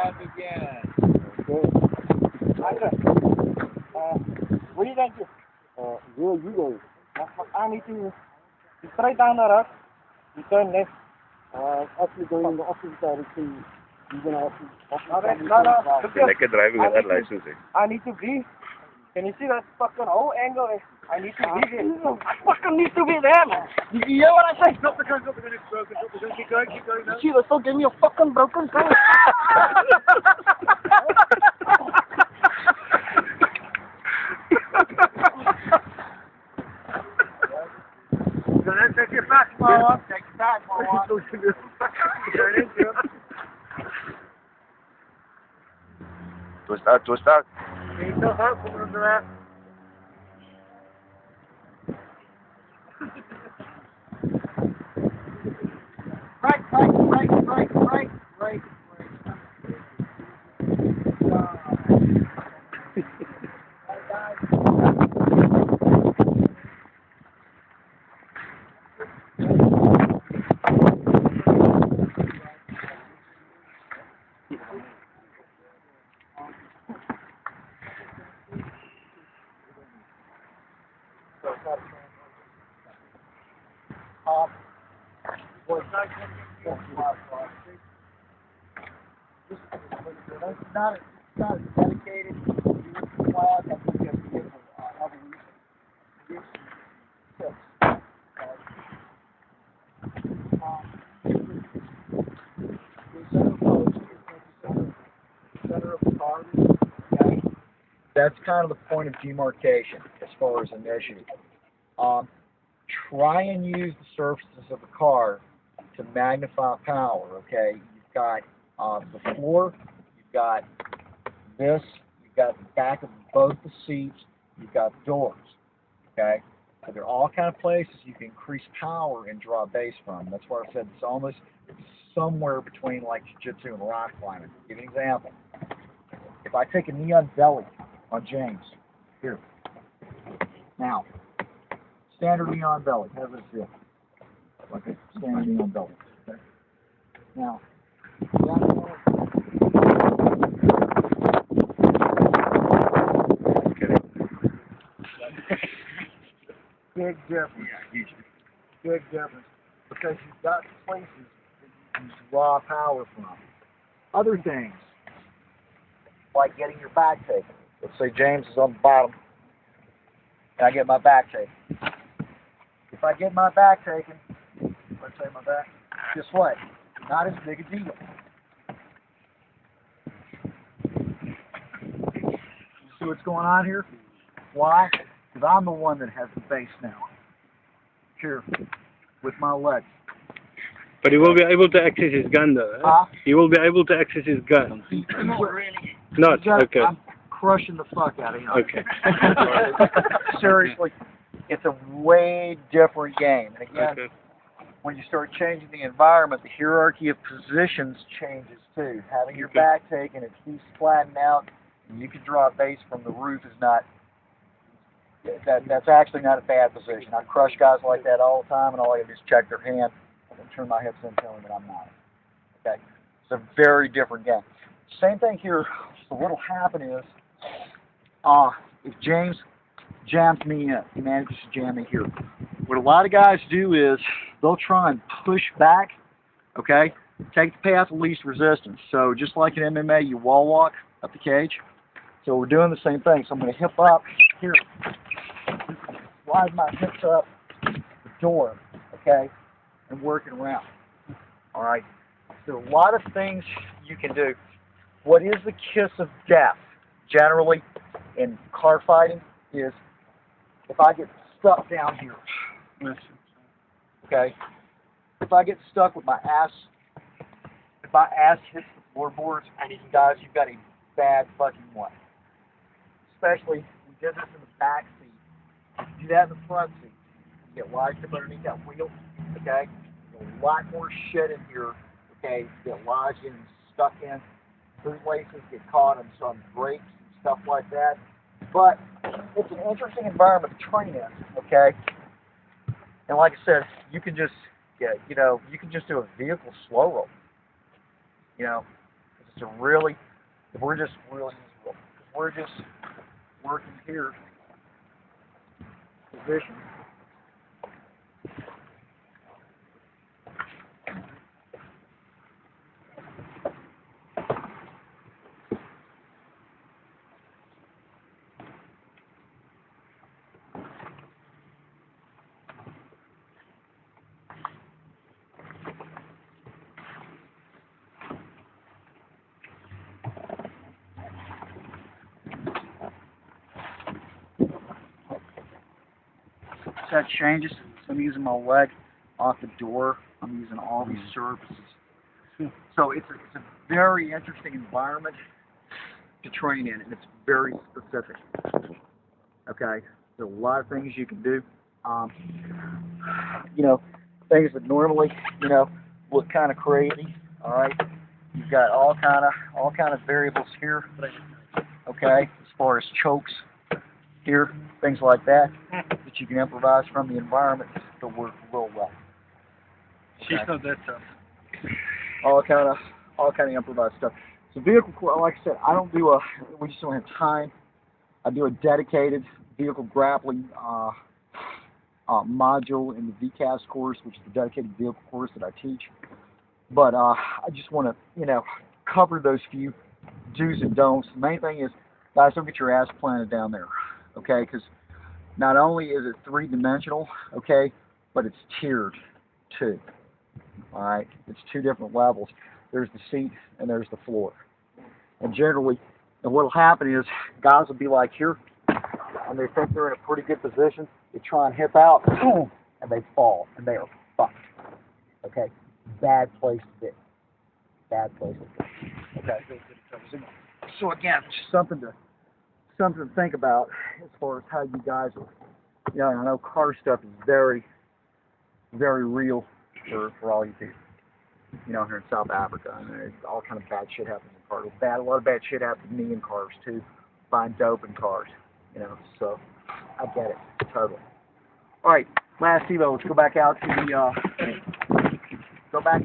What do you think? Where you going? I need to straight down the road. You turn left. Actually going in the opposite direction. You're going to Okay, no. Lekker driving without license. I need to be. Can you see that fucking whole angle? I need to be there. I fucking need to be there, man. You hear what I say? Stop the gun, it's broken, keep going now. You see, they still give me a fucking broken gun. Take your back, Marwan. Take your back, Marwan. Twist out. Can you still help from under that? Right. It's not a dedicated class. I think you have to give center of the car. Okay? That's kind of the point of demarcation as far as initiative. Try and use the surfaces of the car to magnify power. Okay, you've got the floor, you've got this, you've got the back of both the seats, you've got doors. Okay, so they're all kind of places you can increase power and draw base from. That's why I said it's almost somewhere between like jiu-jitsu and rock climbing. Give you an example. If I take a knee on belly on James, here. Now, standard knee on belly. How does it feel? Like a standard knee on belly. Okay. Now, big difference. Yeah, huge. Big difference. Because you've got places that you can draw power from. Other things, like getting your back taken. Let's say James is on the bottom, and I get my back taken. If I get my back taken, let's say my back, guess what? Not as big a deal. You see what's going on here? Why? Because I'm the one that has the base now. Here, with my legs. But he will be able to access his gun though, eh? Huh? He will be able to access his gun. Not? Okay. I'm crushing the fuck out of him. Okay. Seriously, it's a way different game. And again, Okay. when you start changing the environment, the hierarchy of positions changes too. Having your Okay. back taken, its feet flattened out, and you can draw a base from the roof is not. That's actually not a bad position. I crush guys like that all the time, and all I do is check their hand and turn my hips in and tell them that I'm not. Okay, it's a very different game. Same thing here. So what'll happen is, if James jams me in, he manages to jam me here. What a lot of guys do is they'll try and push back. Okay, take the path of least resistance. So just like in MMA, you wall walk up the cage. So we're doing the same thing. So I'm going to hip up here. Slide my hips up the door, okay, and working around. All right. So a lot of things you can do. What is the kiss of death generally in car fighting is if I get stuck down here. Okay. If I get stuck with my ass, if my ass hits the floorboards, guys, you've got a bad fucking one. Especially we did this in the back seat. If you do that in the front seat, you get lodged up underneath that wheel, okay? There's a lot more shit in here, okay? You get lodged in and stuck in. Bootlaces get caught on some brakes and stuff like that. But it's an interesting environment to train in, okay? And like I said, you can just, you can just do a vehicle slow roll. You know, So really, if we're just working here, position. That changes. So I'm using my leg off the door. I'm using all these surfaces. So it's a very interesting environment to train in, and it's very specific. Okay, there's a lot of things you can do. You know, things that normally, you know, look kind of crazy. All right, you've got all kind of variables here. Okay, as far as chokes here, things like that you can improvise from the environment to work real well. Okay? She's not that tough. All kind of improvised stuff. So vehicle, like I said, I don't do we just don't have time. I do a dedicated vehicle grappling module in the VCAS course, which is the dedicated vehicle course that I teach. But I just want to, you know, cover those few do's and don'ts. The main thing is, guys, don't get your ass planted down there, okay? Because not only is it three-dimensional, okay, but it's tiered too. All right, it's two different levels. There's the seat and there's the floor. And generally, and what'll happen is guys will be like here, and they think they're in a pretty good position. They try and hip out, and they fall, and they are fucked. Okay, bad place to be. Bad place to be. Okay. So again, just something to think about as far as how you guys are. You know, I know car stuff is very, very real for all you people. You know, here in South Africa, and there's all kind of bad shit happens in cars. A lot of bad shit happens to me in cars too. Find dope in cars. You know, so I get it totally. All right, last Evo. Let's go back out to the. Go back.